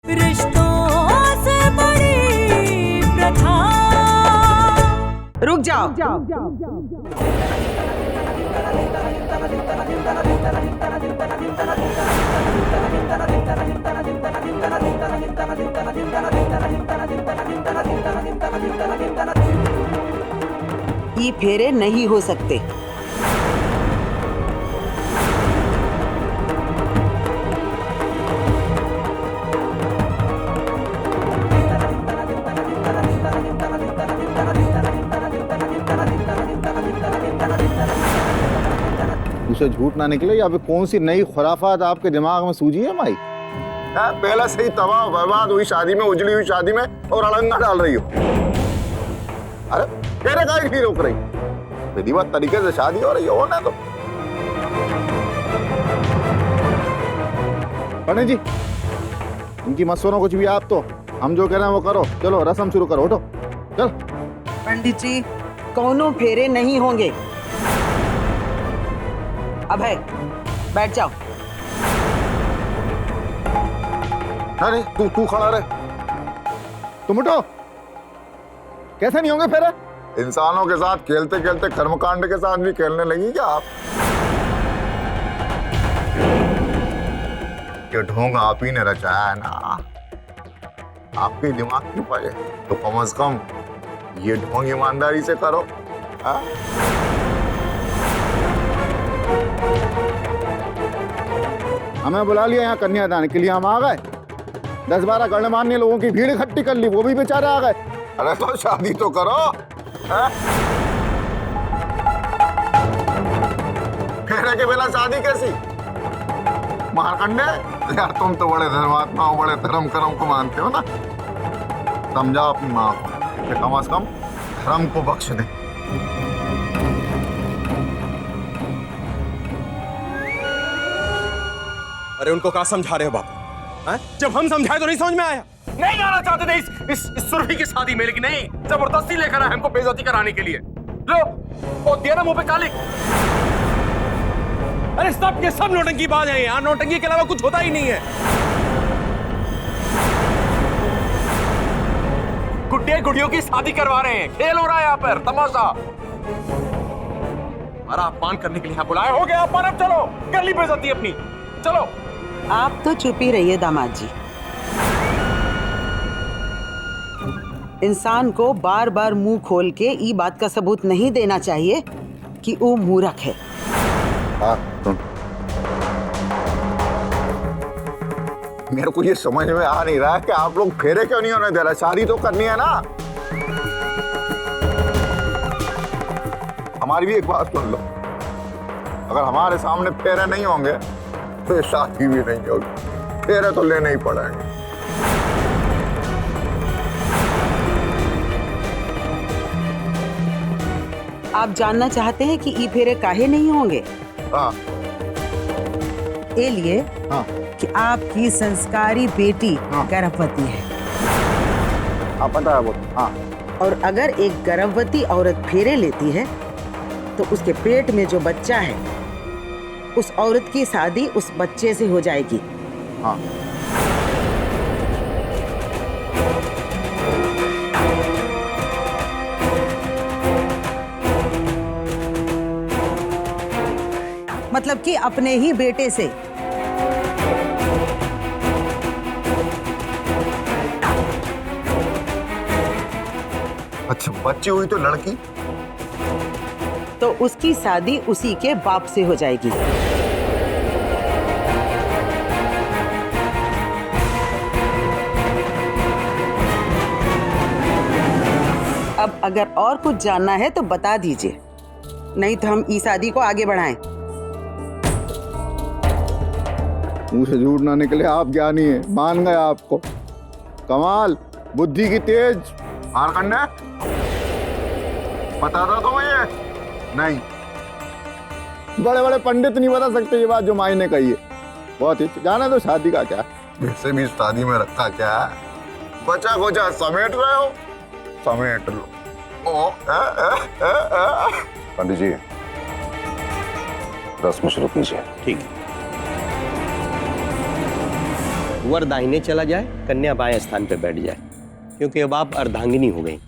रिश्तों से बड़ी प्रथा। रुक जाओ। ये फेरे नहीं हो सकते। उसे झूठ ना निकले या फिर कौन सी नई खुराफात आपके दिमाग में सूझी है माई? पहला सही तबाह बर्बाद हुई शादी में, उजली हुई शादी में, और अड़ंगा डाल रही हो। अरे तेरे का ही रोक रही, विधिवत तरीके से शादी हो रही हो ना। तो पंडित जी इनकी मत सुनो कुछ भी आप, तो हम जो कह रहे हैं वो करो। चलो रस्म शुरू करो, उठो चल। पंडित जी कौनों फेरे नहीं होंगे। अब है बैठ जाओ। नहीं तू खड़ा रहे, तुम उठो। कैसे नहीं होंगे फेरे? इंसानों के साथ खेलते खेलते कर्मकांड के साथ भी खेलने लगी क्या आप? ये ढोंग आप ही ने रचाया है ना, आपके दिमाग की पाए, तो कम से कम ये ढोंग ईमानदारी से करो। हा? हमें बुला लिया यहाँ कन्यादान के लिए, हम आ गए। 10-12 गणमान्य लोगों की भीड़ इकट्ठी कर ली, वो भी बेचारे आ गए। अरे तो शादी तो करो। फेरे के बिना शादी कैसी? मारकंडे यार, तुम तो बड़े धर्मात्मा हो, बड़े धर्म कर्म को मानते हो ना। समझा अपनी माँ को कि कम से कम धर्म को बख्श दे। अरे उनको क्या समझा रहे हो बापू? जब हम समझाए तो नहीं समझ में आया। नहीं जाना चाहते थे इस सुरभि की शादी में, लेकिन नहीं, जबरदस्ती लेकर आए हमको बेइज्जती कराने के लिए। लो वो दिया ना मुंह पे कालिक। अरे सब के सब नौटंकी बाज हैं यहाँ, नौटंकी के अलावा कुछ होता ही नहीं है। गुड्डे गुड़ियों की शादी करवा रहे हैं, खेल हो रहा है यहाँ पर, तमाशा। हमारा अपमान करने के लिए यहाँ बुलाया। हो गया अपमान, अब चलो कर ली बेइज्जती अपनी, चलो। आप तो चुप ही रहिए दामाद जी। इंसान को बार बार मुंह खोल के ये बात का सबूत नहीं देना चाहिए कि वो मूर्ख है। मेरे को ये समझ में आ नहीं रहा है कि आप लोग फेरे क्यों नहीं होने दे रहे? शादी तो करनी है ना। हमारी भी एक बात सुन लो, अगर हमारे सामने फेरे नहीं होंगे तो ये शादी भी नहीं होगी। फेरे तो लेने ही पड़ेंगे। आप जानना चाहते हैं कि ई फेरे काहे नहीं होंगे? हाँ ये लिए हाँ कि आपकी संस्कारी बेटी गर्भवती है। हाँ पता है वो। हाँ, और अगर एक गर्भवती औरत फेरे लेती है तो उसके पेट में जो बच्चा है, उस औरत की शादी उस बच्चे से हो जाएगी। हाँ मतलब कि अपने ही बेटे से। अच्छा, बच्ची हुई तो लड़की? तो उसकी शादी उसी के बाप से हो जाएगी। अब अगर और कुछ जानना है तो बता दीजिए, नहीं तो हम इस शादी को आगे बढ़ाएं। मुंह से झूठ ना निकले, आप ज्ञानी है, मान गए आपको। कमाल, बुद्धि की तेज। हार करना पता था तुम्हें? ये नहीं, बड़े बड़े पंडित नहीं बता सकते ये बात जो माई ने कही है। बहुत ही जाना तो शादी का क्या, वैसे भी शादी में रखा क्या है, बचा खोचा समेट रहे हो, समेट लो। पंडित जी रस्म शुरू कीजिए। ठीक है। वर दाहिने चला जाए, कन्या बाएं स्थान पर बैठ जाए, क्योंकि अब आप अर्धांगिनी हो गई।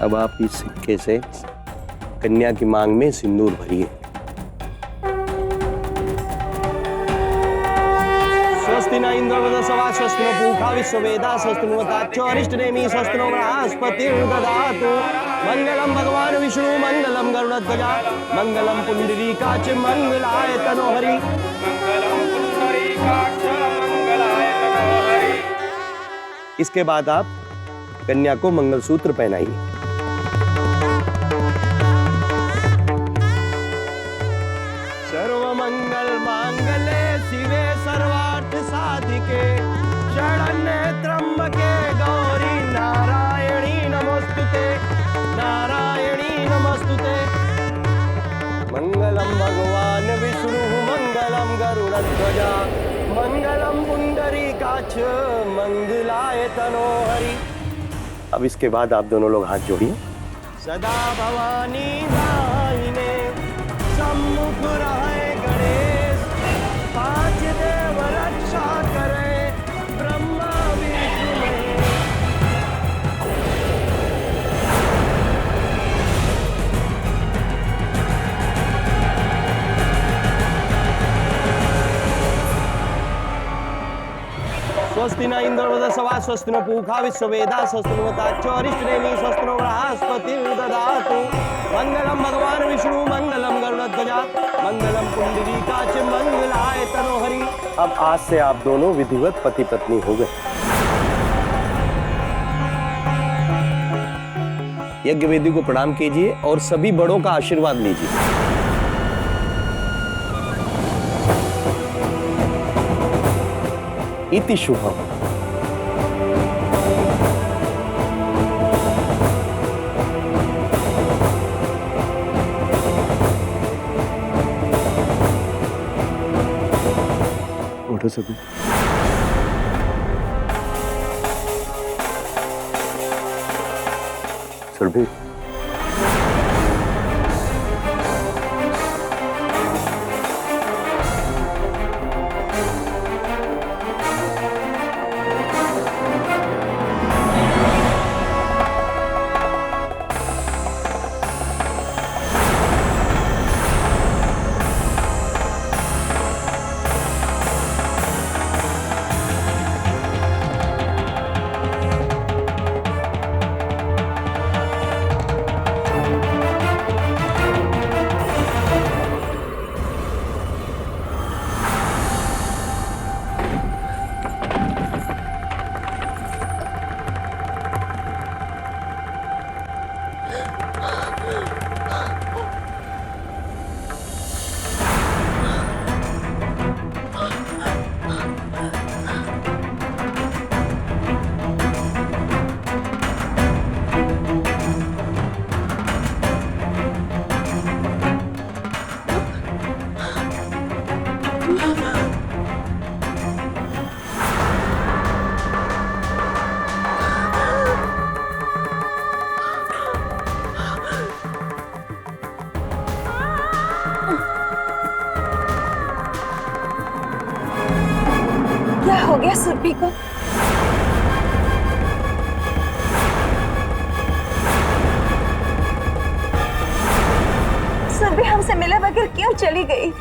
अब आप इस सिक्के से कन्या की मांग में सिंदूर भरिए। स्वस्ति न इंद्र वृधस्वा स्वस्ति नो पूषा विश्ववेदा स्वस्ति नो वत्साच्चो अरिष्टनेमि स्वस्ति नो बृहस्पतिर्दधातु। मंगलम भगवान विष्णु मंगलम गरुड़ध्वजा मंगलम पुंडरीकाक्ष मंगलाय तनोहरि। इसके बाद आप कन्या को मंगलसूत्र पहनाइए। सर्वमंगल मांगल्ये शिवे सर्वार्थ साधिके शरण्ये त्र्यंबके गौरी नारायणी नमोस्तुते नारायणी नमोस्तुते। मंगलम भगवान विष्णु मंगलम गरुड़ध्वजा मंगलम पुंडरीकाक्ष मंगलाय तनोहरि। अब इसके बाद आप दोनों लोग हाथ जोड़िए। सदा भवानी दाहिने सम्मुख रहे गणेश, पांच देव रक्षा करे ब्रह्मा विष्णु महेश। स्वस्ति न इंद्र वृधस्वा स्वस्ति नो पूषा विश्ववेदा स्वस्ति नो वत्साच्चो अरिष्टनेमि स्वस्ति नो बृहस्पतिर्दधातु। मंगलम भगवान विष्णु मंगलम गरुड़ध्वजा मंगलम पुंडरीकाक्ष मंगलाय तनोहरि। अब आज से आप दोनों विधिवत पति पत्नी हो गए। यज्ञ वेदी को प्रणाम कीजिए और सभी बड़ों का आशीर्वाद लीजिए। इति शुभम। उठो सभी। सुरभि, क्या हो गया सुरभि को? सुरभि हमसे मिले बगैर क्यों चली गई?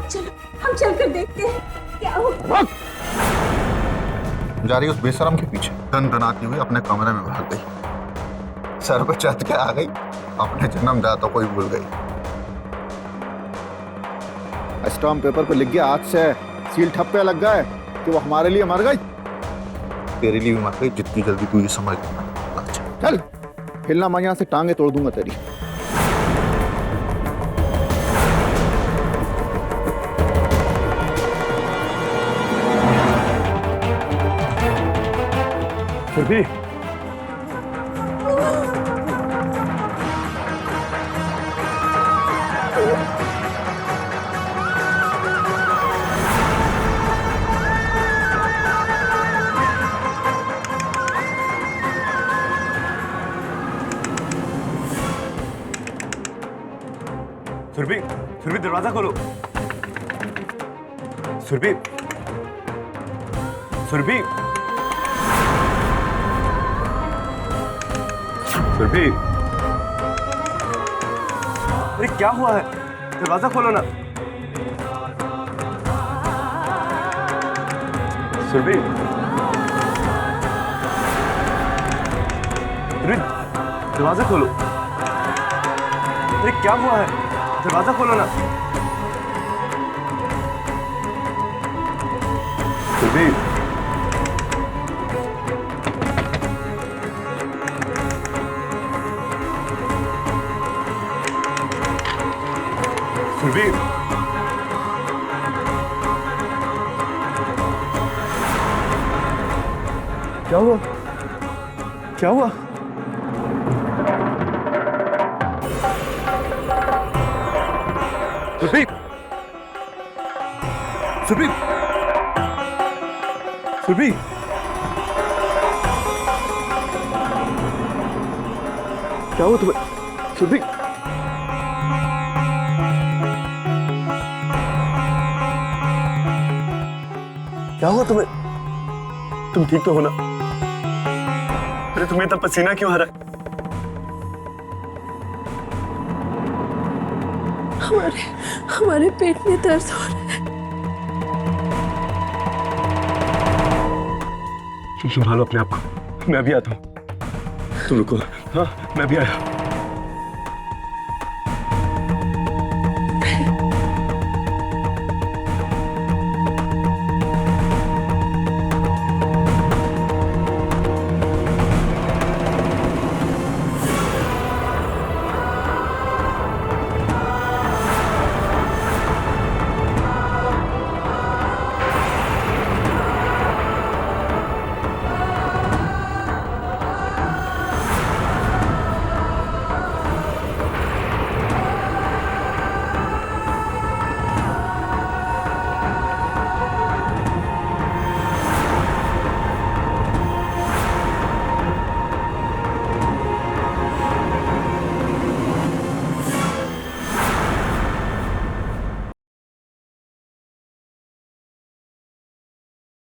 चलो हम चलकर देखते हैं क्या हुआ। जा रही उस बेशरम के पीछे, दन दनाती हुई अपने कमरे में भाग गई। सर पर चढ़ के आ गई, अपने जन्मदाता को ही भूल गई। स्टाम्प पेपर पे लिख गया आज से, सील ठप्पे लग गए कि वो हमारे लिए मर गई। तेरे लिए भी मर गई, जितनी जल्दी तू ये समझ लेना। चल हिलना, मैं यहाँ से टांगे तोड़ दूंगा तेरी। सुरभि, सुरभि, सुरभि दरवाजा खोलो। सुरभि, सुरभि, सुरभि, अरे क्या हुआ है? दरवाजा खोलो ना। सुरभि, अरे दरवाजा खोलो। अरे क्या हुआ है? दरवाजा खोलो ना। सुरभि, सुरभि, क्या हुआ? क्या हुआ? सुरभि, सुरभि, सुरभि, क्या हुआ तुम्हें? सुरभि, क्या हुआ तुम्हें? तुम ठीक तो हो ना? अरे तुम्हें इतना पसीना क्यों आ रहा है? हमारे पेट में दर्द हो रहा है। संभालो अपने आप को, मैं भी आता हूँ। तुम रुको। हाँ, मैं भी आया।